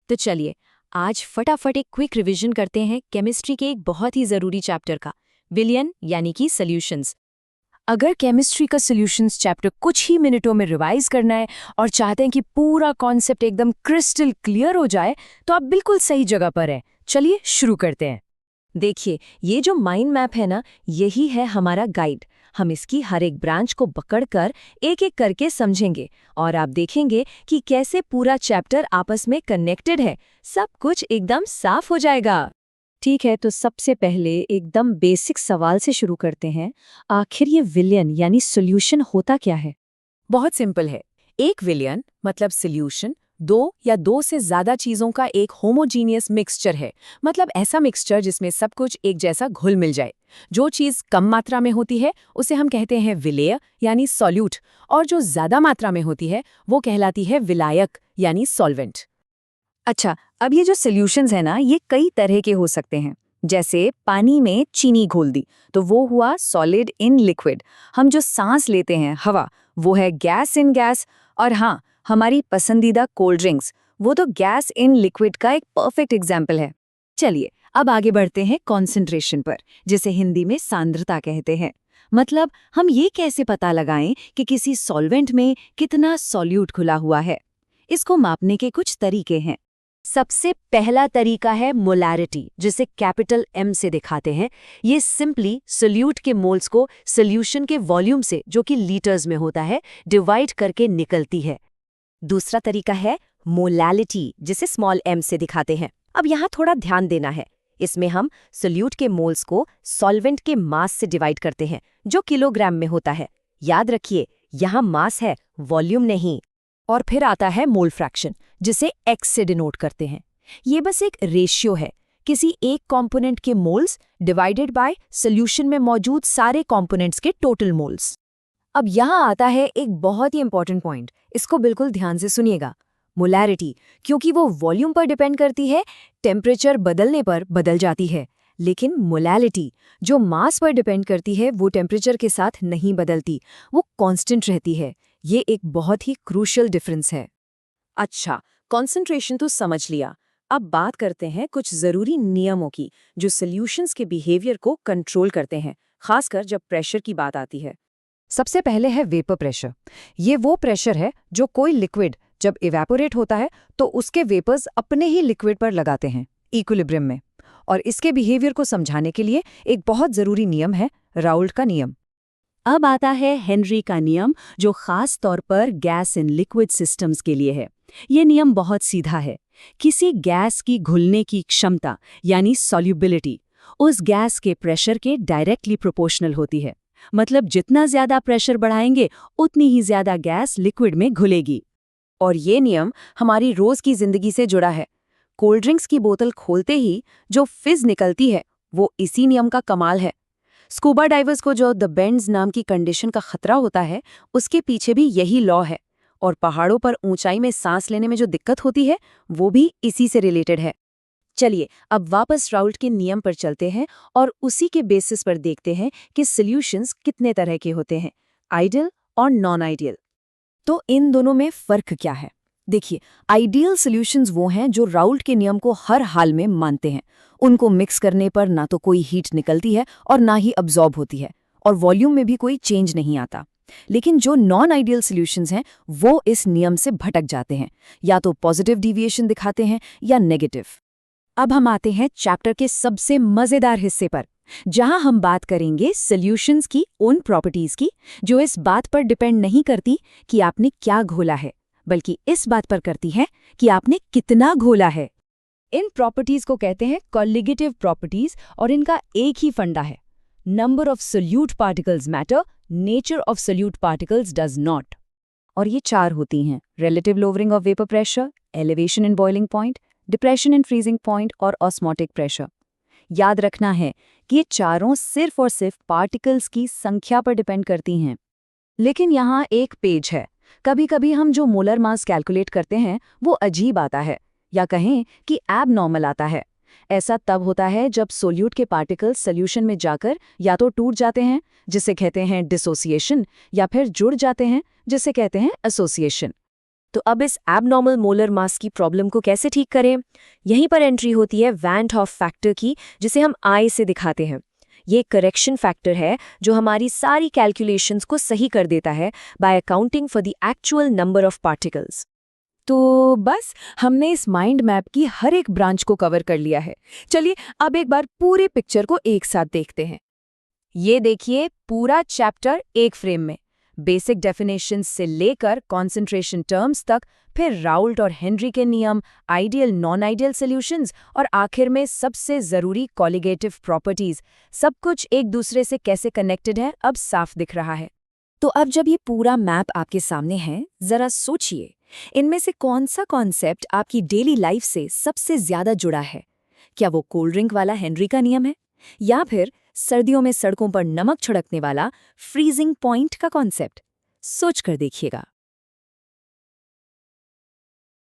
तो चलिए आज फटाफट एक क्विक रिवीजन करते हैं केमिस्ट्री के एक बहुत ही ज़रूरी चैप्टर का, विलयन यानी कि सॉल्यूशंस। अगर केमिस्ट्री का सॉल्यूशंस चैप्टर कुछ ही मिनटों में रिवाइज करना है और चाहते हैं कि पूरा कॉन्सेप्ट एकदम क्रिस्टल क्लियर हो जाए, तो आप बिल्कुल सही जगह पर हैं। चलिए शुरू करते हैं। देखिए, ये जो माइंड मैप है ना, यही है हमारा गाइड। हम इसकी हर एक ब्रांच को पकड़कर एक एक करके समझेंगे और आप देखेंगे कि कैसे पूरा चैप्टर आपस में कनेक्टेड है। सब कुछ एकदम साफ हो जाएगा। ठीक है, तो सबसे पहले एकदम बेसिक सवाल से शुरू करते हैं। आखिर ये विलयन यानी सॉल्यूशन होता क्या है? बहुत सिंपल है। एक विलयन मतलब सॉल्यूशन दो या दो से ज्यादा चीजों का एक होमोजीनियस मिक्सचर है। मतलब ऐसा मिक्सचर जिसमें सब कुछ एक जैसा घुल मिल जाए। जो चीज कम मात्रा में होती है उसे हम कहते हैं विलेय यानी सॉल्यूट, और जो ज्यादा मात्रा में होती है वो कहलाती है विलायक यानी सॉल्वेंट। अच्छा, अब ये जो सॉल्यूशंस है ना, ये कई तरह के हो सकते हैं। जैसे पानी में चीनी घोल दी तो वो हुआ सॉलिड इन लिक्विड। हम जो सांस लेते हैं हवा, वो है गैस इन गैस। और हाँ, हमारी पसंदीदा कोल्ड ड्रिंक्स, वो तो गैस इन लिक्विड का एक परफेक्ट एग्जाम्पल है। चलिए अब आगे बढ़ते हैं कॉन्सेंट्रेशन पर, जिसे हिंदी में सांद्रता कहते हैं। मतलब हम ये कैसे पता लगाएं कि किसी सॉल्वेंट में कितना सॉल्यूट घुला हुआ है। इसको मापने के कुछ तरीके हैं। सबसे पहला तरीका है मोलैरिटी, जिसे कैपिटल M से दिखाते हैं। ये सिंपली सोल्यूट के मोल्स को सोल्यूशन के वॉल्यूम से, जो कि लीटर्स में होता है, डिवाइड करके निकलती है। दूसरा तरीका है मोलैलिटी, जिसे स्मॉल m से दिखाते हैं। अब यहाँ थोड़ा ध्यान देना है। इसमें हम सोल्यूट के मोल्स को सॉल्वेंट के मास से डिवाइड करते हैं, जो किलोग्राम में होता है। याद रखिए, यहाँ मास है, वॉल्यूम नहीं। और फिर आता है मोल फ्रैक्शन, जिसे x से डिनोट करते हैं। ये बस एक रेशियो है, किसी एक कंपोनेंट के मोल्स डिवाइडेड बाय सॉल्यूशन में मौजूद सारे कंपोनेंट्स के टोटल मोल्स। अब यहाँ आता है एक बहुत ही इंपॉर्टेंट पॉइंट, इसको बिल्कुल ध्यान से सुनिएगा। मोलैरिटी, क्योंकि वो वॉल्यूम पर डिपेंड करती है, टेम्परेचर बदलने पर बदल जाती है। लेकिन मोलैलिटी, जो मास पर डिपेंड करती है, वो टेम्परेचर के साथ नहीं बदलती, वो कांस्टेंट रहती है। ये एक बहुत ही क्रूशियल डिफरेंस है। अच्छा, कॉन्सेंट्रेशन तो समझ लिया। अब बात करते हैं कुछ जरूरी नियमों की, जो सॉल्यूशंस के बिहेवियर को कंट्रोल करते हैं, खासकर जब प्रेशर की बात आती है। सबसे पहले है वेपर प्रेशर। ये वो प्रेशर है जो कोई लिक्विड जब इवेपोरेट होता है तो उसके वेपर्स अपने ही लिक्विड पर लगाते हैं, इक्विलिब्रियम में। और इसके बिहेवियर को समझाने के लिए एक बहुत जरूरी नियम है, राउल्ट का नियम। अब आता है हेनरी का नियम, जो खास तौर पर गैस इन लिक्विड सिस्टम्स के लिए है। ये नियम बहुत सीधा है। किसी गैस की घुलने की क्षमता यानी सॉल्युबिलिटी उस गैस के प्रेशर के डायरेक्टली प्रोपोर्शनल होती है। मतलब जितना ज्यादा प्रेशर बढ़ाएंगे, उतनी ही ज्यादा गैस लिक्विड में घुलेगी। और ये नियम हमारी रोज की जिंदगी से जुड़ा है। कोल्ड ड्रिंक्स की बोतल खोलते ही जो फिज निकलती है, वो इसी नियम का कमाल है। स्कूबा डाइवर्स को जो द बेंड्स नाम की कंडीशन का खतरा होता है, उसके पीछे भी यही लॉ है। और पहाड़ों पर ऊंचाई में सांस लेने में जो दिक्कत होती है, वो भी इसी से रिलेटेड है। चलिए अब वापस राउल्ट के नियम पर चलते हैं और उसी के बेसिस पर देखते हैं कि सॉल्यूशंस कितने तरह के होते हैं, आइडियल और नॉन आइडियल। तो इन दोनों में फर्क क्या है? देखिए, आइडियल सॉल्यूशंस वो हैं जो राउल्ट के नियम को हर हाल में मानते हैं। उनको मिक्स करने पर ना तो कोई हीट निकलती है और ना ही अब्जॉर्ब होती है, और वॉल्यूम में भी कोई चेंज नहीं आता। लेकिन जो नॉन आइडियल सॉल्यूशंस हैं, वो इस नियम से भटक जाते हैं, या तो पॉजिटिव डिविएशन दिखाते हैं या नेगेटिव। अब हम आते हैं चैप्टर के सबसे मजेदार हिस्से पर, जहां हम बात करेंगे सॉल्यूशंस की उन प्रॉपर्टीज की जो इस बात पर डिपेंड नहीं करती कि आपने क्या घोला है, बल्कि इस बात पर करती है कि आपने कितना घोला है। इन प्रॉपर्टीज को कहते हैं कोलिगेटिव प्रॉपर्टीज, और इनका एक ही फंडा है, number of solute particles matter, nature of solute particles does not. और ये चार होती हैं: relative lowering of vapour pressure, elevation in boiling point, depression in freezing point और ऑस्मोटिक प्रेशर। याद रखना है कि ये चारों सिर्फ और सिर्फ पार्टिकल्स की संख्या पर डिपेंड करती हैं। लेकिन यहाँ एक पेज है। कभी कभी हम जो मोलर मास कैलकुलेट करते हैं, वो अजीब आता है, या कहें कि एबनॉर्मल आता है। ऐसा तब होता है जब सोल्यूट के पार्टिकल्स सॉल्यूशन में जाकर या तो टूट जाते हैं, जिसे कहते हैं डिसोसिएशन, या फिर जुड़ जाते हैं, जिसे कहते हैं एसोसिएशन। तो अब इस एबनॉर्मल मोलर मास की प्रॉब्लम को कैसे ठीक करें? यहीं पर एंट्री होती है वैन हॉफ फैक्टर की, जिसे हम आई से दिखाते हैं। ये करेक्शन फैक्टर है जो हमारी सारी कैलकुलेशंस को सही कर देता है by accounting for the actual number of particles. तो बस हमने इस माइंड मैप की हर एक ब्रांच को कवर कर लिया है। चलिए अब एक बार पूरे पिक्चर को एक साथ देखते हैं। ये देखिए पूरा चैप्टर एक फ्रेम में, बेसिक डेफिनेशंस से लेकर कॉन्सेंट्रेशन टर्म्स तक, फिर राउल्ट और हेनरी के नियम, आइडियल नॉन आइडियल सॉल्यूशंस और आखिर में सबसे ज़रूरी कॉलिगेटिव प्रॉपर्टीज। सब कुछ एक दूसरे से कैसे कनेक्टेड है अब साफ दिख रहा है। तो अब जब ये पूरा मैप आपके सामने है, जरा सोचिए इनमें से कौन सा कॉन्सेप्ट आपकी डेली लाइफ से सबसे ज्यादा जुड़ा है? क्या वो कोल्ड ड्रिंक वाला हेनरी का नियम है, या फिर सर्दियों में सड़कों पर नमक छिड़कने वाला फ्रीजिंग पॉइंट का कॉन्सेप्ट? सोच कर देखिएगा।